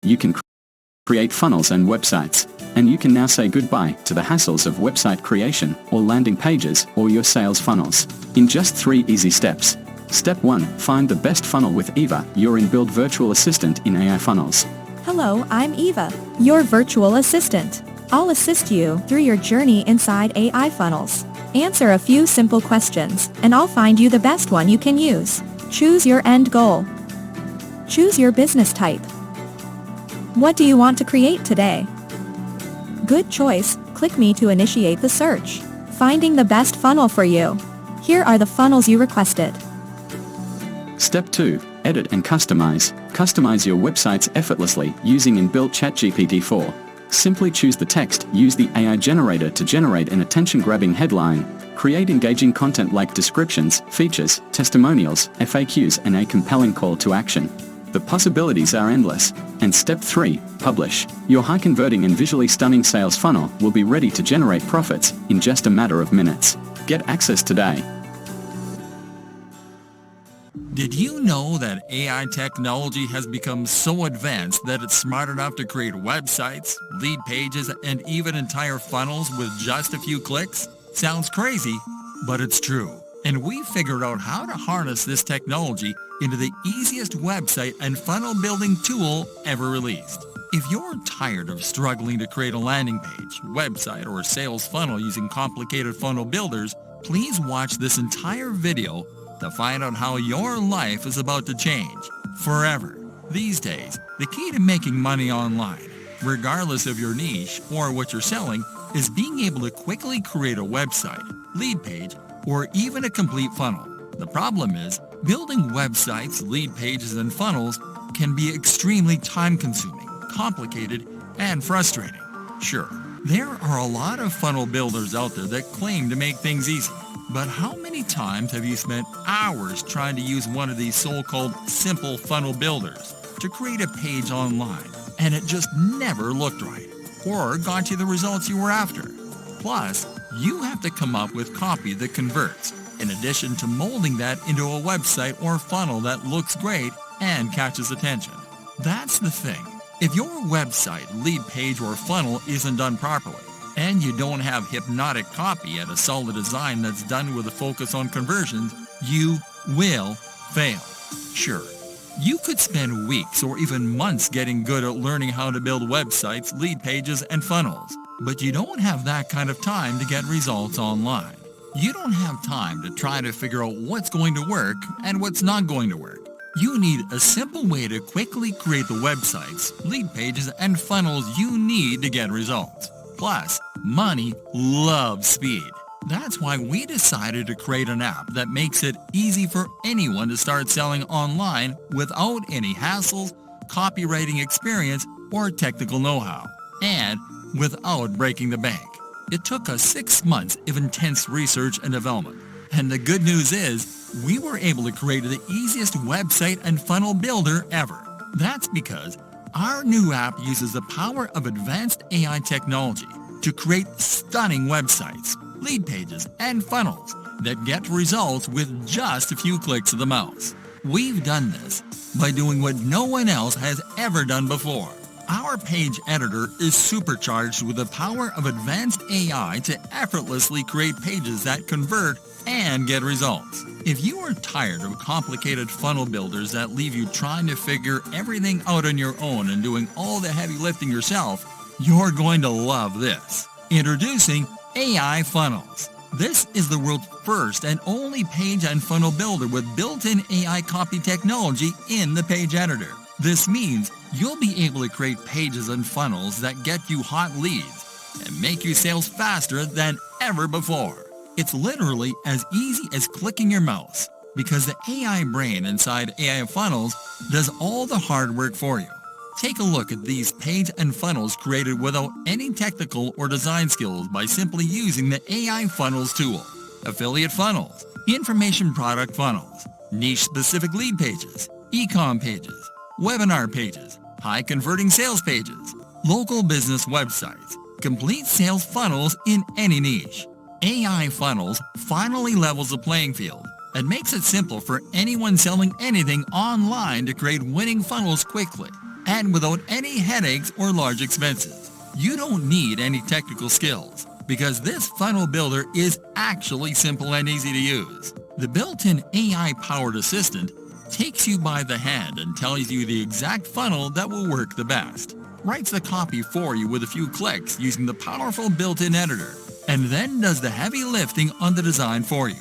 You can create funnels and websites, and you can now say goodbye to the hassles of website creation or landing pages or your sales funnels in just 3 easy steps. Step 1. Find the best funnel with Eva, your inbuilt virtual assistant in AIFunnels. Hello, I'm Eva, your virtual assistant. I'll assist you through your journey inside AIFunnels. Answer a few simple questions, and I'll find you the best one you can use. Choose your end goal. Choose your business type. What do you want to create today? Good choice. Click me to initiate the search. Finding the best funnel for you. Here are the funnels you requested. Step 2. Edit and customize. Customize your websites effortlessly using inbuilt ChatGPT-4. Simply choose the text, use the AI generator to generate an attention-grabbing headline, create engaging content like descriptions, features, testimonials, FAQs, and a compelling call to action. The possibilities are endless. And step 3. Publish. Your high-converting and visually stunning sales funnel will be ready to generate profits in just a matter of minutes. Get access today. Did you know that AI technology has become so advanced that it's smart enough to create websites, lead pages, and even entire funnels with just a few clicks? Sounds crazy, but it's true. And we figured out how to harness this technology into the easiest website and funnel building tool ever released. If you're tired of struggling to create a landing page, website, or sales funnel using complicated funnel builders, please watch this entire video to find out how your life is about to change forever. These days, the key to making money online, regardless of your niche or what you're selling, is being able to quickly create a website, lead page, or even a complete funnel. The problem is, building websites, lead pages, and funnels can be extremely time-consuming, complicated, and frustrating. Sure, there are a lot of funnel builders out there that claim to make things easy. But how many times have you spent hours trying to use one of these so-called simple funnel builders to create a page online, and it just never looked right or got you the results you were after? Plus, you have to come up with copy that converts, in addition to molding that into a website or funnel that looks great and catches attention. That's the thing. If your website, lead page, or funnel isn't done properly, and you don't have hypnotic copy and a solid design that's done with a focus on conversions, you will fail. Sure, you could spend weeks or even months getting good at learning how to build websites, lead pages, and funnels, but you don't have that kind of time to get results online. You don't have time to try to figure out what's going to work and what's not going to work. You need a simple way to quickly create the websites, lead pages, and funnels you need to get results. Plus, money loves speed. That's why we decided to create an app that makes it easy for anyone to start selling online without any hassles, copywriting experience, or technical know-how, and without breaking the bank. It took us 6 months of intense research and development. And the good news is, we were able to create the easiest website and funnel builder ever. That's because our new app uses the power of advanced AI technology to create stunning websites, lead pages, and funnels that get results with just a few clicks of the mouse. We've done this by doing what no one else has ever done before. Our page editor is supercharged with the power of advanced AI to effortlessly create pages that convert and get results. If you are tired of complicated funnel builders that leave you trying to figure everything out on your own and doing all the heavy lifting yourself, you're going to love this. Introducing AIFunnels. This is the world's first and only page and funnel builder with built-in AI copy technology in the page editor. This means you'll be able to create pages and funnels that get you hot leads and make your sales faster than ever before. It's literally as easy as clicking your mouse because the AI brain inside AIFunnels does all the hard work for you. Take a look at these page and funnels created without any technical or design skills by simply using the AIFunnels tool. Affiliate funnels, information product funnels, niche-specific lead pages, e-com pages, webinar pages, high-converting sales pages, local business websites, complete sales funnels in any niche. AIFunnels finally levels the playing field and makes it simple for anyone selling anything online to create winning funnels quickly. and without any headaches or large expenses. You don't need any technical skills because this funnel builder is actually simple and easy to use. The built-in AI-powered assistant takes you by the hand and tells you the exact funnel that will work the best, writes the copy for you with a few clicks using the powerful built-in editor, and then does the heavy lifting on the design for you.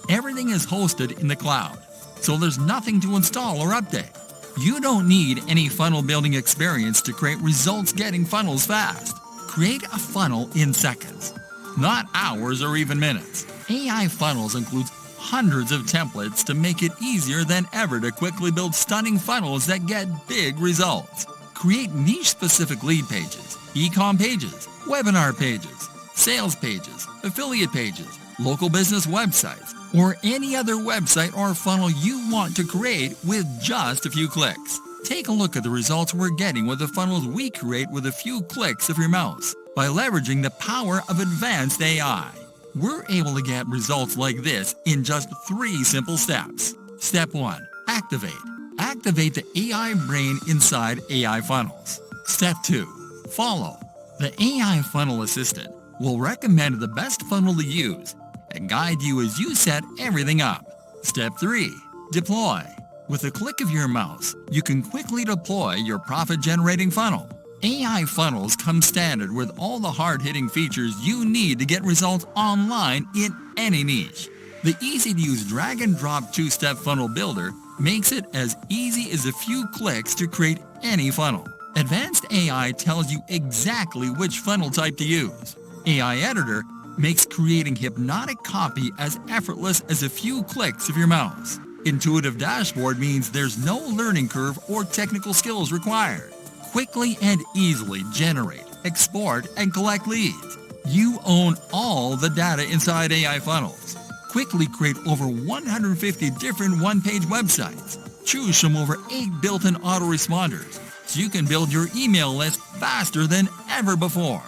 Everything is hosted in the cloud, so there's nothing to install or update. You don't need any funnel building experience to create results-getting funnels fast. Create a funnel in seconds, not hours or even minutes. AIFunnels includes hundreds of templates to make it easier than ever to quickly build stunning funnels that get big results. Create niche-specific lead pages, e-com pages, webinar pages, sales pages, affiliate pages, local business websites, or any other website or funnel you want to create with just a few clicks. Take a look at the results we're getting with the funnels we create with a few clicks of your mouse by leveraging the power of advanced AI. We're able to get results like this in just 3 simple steps. Step 1. Activate. Activate the AI brain inside AIFunnels. Step 2. Follow. The AI Funnel Assistant will recommend the best funnel to use and guide you as you set everything up. Step 3. Deploy. With a click of your mouse, you can quickly deploy your profit-generating funnel. AIFunnels come standard with all the hard-hitting features you need to get results online in any niche. The easy-to-use drag-and-drop 2-step funnel builder makes it as easy as a few clicks to create any funnel. Advanced AI tells you exactly which funnel type to use. AI Editor makes creating hypnotic copy as effortless as a few clicks of your mouse. Intuitive Dashboard means there's no learning curve or technical skills required. Quickly and easily generate, export, and collect leads. You own all the data inside AIFunnels. Quickly create over 150 different one-page websites. Choose from over 8 built-in autoresponders so you can build your email list faster than ever before.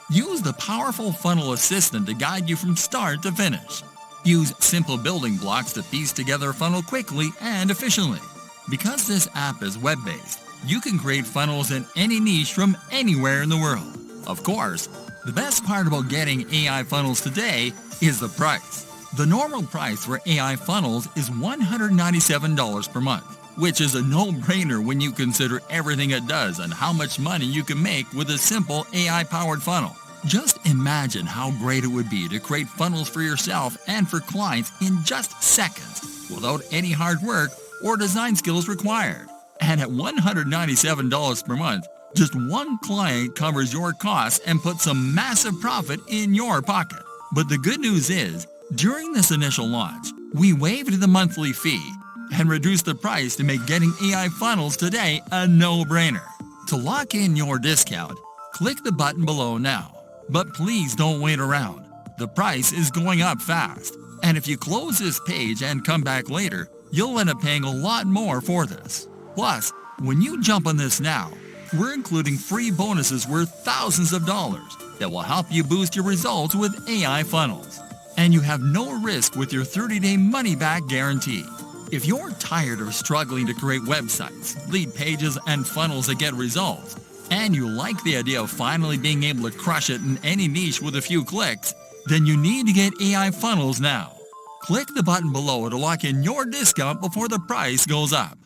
Use the powerful funnel assistant to guide you from start to finish. Use simple building blocks to piece together a funnel quickly and efficiently. Because this app is web-based, you can create funnels in any niche from anywhere in the world. Of course, the best part about getting AIFunnels today is the price. The normal price for AIFunnels is $197 per month, which is a no-brainer when you consider everything it does and how much money you can make with a simple AI-powered funnel. Just imagine how great it would be to create funnels for yourself and for clients in just seconds without any hard work or design skills required. And at $197 per month, just one client covers your costs and puts some massive profit in your pocket. But the good news is, during this initial launch, we waived the monthly fee and reduced the price to make getting AIFunnels today a no-brainer. To lock in your discount, click the button below now. But please don't wait around. The price is going up fast. And if you close this page and come back later, you'll end up paying a lot more for this. Plus, when you jump on this now, we're including free bonuses worth thousands of dollars that will help you boost your results with AIFunnels. And you have no risk with your 30-day money-back guarantee. If you're tired of struggling to create websites, lead pages, and funnels that get results, and you like the idea of finally being able to crush it in any niche with a few clicks, then you need to get AIFunnels now. Click the button below to lock in your discount before the price goes up.